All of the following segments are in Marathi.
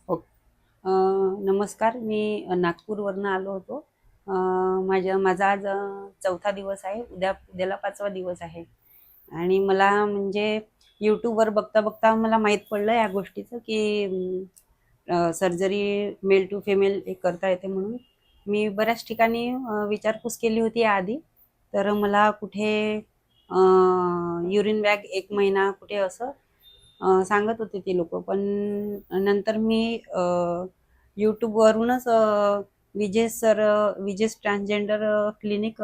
ओके. नमस्कार, मी नागपूरवरून आलो होतो. माझा आज चौथा दिवस आहे. उद्याला 5वा दिवस आहे. आणि मला म्हणजे यूट्यूबवर बघता बघता मला माहीत पडलं या गोष्टीचं की सर्जरी मेल टू फिमेल एक करता येते म्हणून. मी बऱ्याच ठिकाणी विचारपूस केली होती याआधी. तर मला कुठे युरिन बॅग 1 महिना कुठे असं सांगत होते ती लोक. पण नंतर मी यूट्यूबवरूनच विजेस ट्रान्सजेंडर क्लिनिक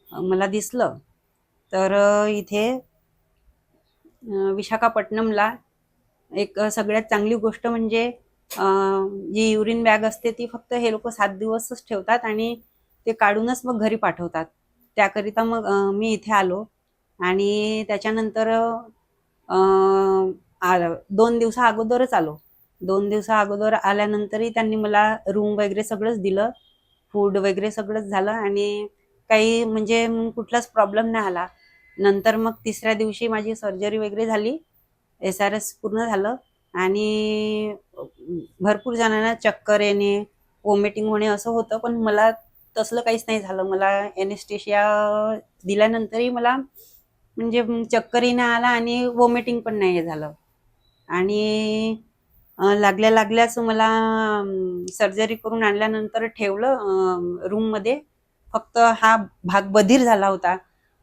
मला दिसलं. तर इथे विशाखापट्टणमला एक सगळ्यात चांगली गोष्ट म्हणजे जी युरिन बॅग असते ती फक्त हे लोक 7 दिवसच ठेवतात आणि ते काढूनच मग घरी पाठवतात. त्याकरिता मग मी इथे आलो. आणि त्याच्यानंतर 2 दिवसा अगोदरच आलो. 2 दिवसा अगोदर आल्यानंतरही त्यांनी मला रूम वगैरे सगळंच दिलं, फूड वगैरे सगळंच झालं आणि काही म्हणजे कुठलाच प्रॉब्लेम नाही आला. नंतर मग 3ऱ्या दिवशी माझी सर्जरी वगैरे झाली, SRS पूर्ण झालं आणि भरपूर जणांना चक्कर येणे, वॉमिटिंग होणे असं होतं. पण मला तसलं काहीच नाही झालं. मला एनेस्थेशिया दिल्यानंतरही मला म्हणजे चक्करही नाही आला आणि वॉमिटिंग पण नाही झालं. आणि लागल्याच मला सर्जरी करून आणल्यानंतर ठेवलं रूममध्ये. फक्त हा भाग बधीर झाला होता.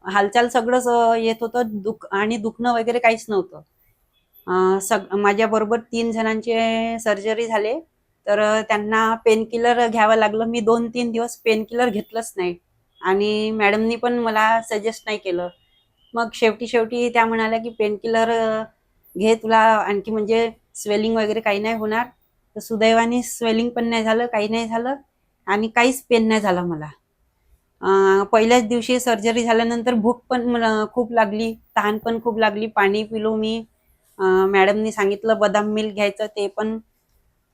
हालचाल सगळंच येत होतं, दुखणं वगैरे काहीच नव्हतं. माझ्याबरोबर 3 जणांचे सर्जरी झाले. तर त्यांना पेन किलर घ्यावं लागलं. मी 2-3 दिवस पेन किलर घेतलंच नाही आणि मॅडमनी पण मला सजेस्ट नाही केलं. मग शेवटी त्या म्हणाल्या की पेन किलर घे, तुला आणखी म्हणजे स्वेलिंग वगैरे काही नाही होणार. तर सुदैवाने स्वेलिंग पण नाही झालं, काही नाही झालं आणि काहीच पेन नाही झाला मला. पहिल्याच दिवशी सर्जरी झाल्यानंतर भूक पण मला खूप लागली, तहान पण खूप लागली. पाणी पिलो मी. मॅडमनी सांगितलं बदाम मिल्क घ्यायचं, ते पण.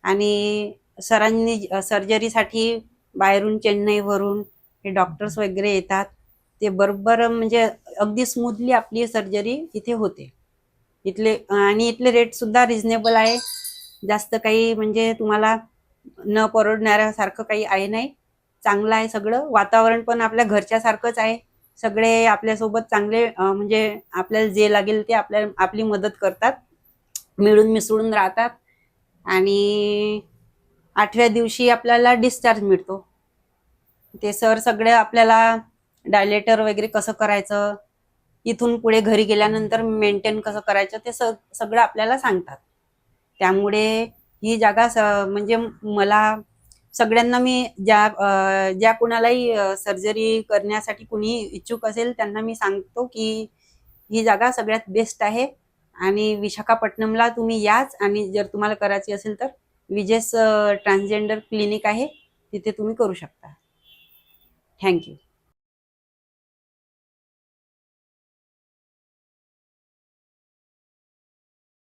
आणि सरांनी सर्जरीसाठी बाहेरून चेन्नईवरून हे डॉक्टर्स वगैरे येतात. ते बरोबर म्हणजे अगदी स्मूथली आपली सर्जरी इथे होते. इथले रेट सुद्धा रिझनेबल आहे. जास्त काही म्हणजे तुम्हाला न परवडणाऱ्यासारखं काही आहे नाही. चांगलं आहे सगळं. वातावरण पण आपल्या घरच्या सारखंच आहे. सगळे आपल्यासोबत चांगले म्हणजे आपल्याला जे लागेल ते आपली मदत करतात, मिळून मिसळून राहतात. आणि 8व्या दिवशी आपल्याला डिस्चार्ज मिळतो. ते सर सगळे आपल्याला डायलेटर वगैरे कसं करायचं, इथून पुढे घरी गेल्यानंतर मेंटेन कसं करायचं, ते सगळं आपल्याला सांगतात. त्यामुळे ही जागा म्हणजे मला सगळ्यांना मी ज्या कुणालाही सर्जरी करण्यासाठी कुणी इच्छुक असेल त्यांना मी सांगतो की ही जागा सगळ्यात बेस्ट आहे. आणि विशाखापट्टणमला तुम्ही याच. आणि जर तुम्हाला करायची असेल तर विजेस ट्रान्सजेंडर क्लिनिक आहे, तिथे तुम्ही करू शकता. थँक्यू.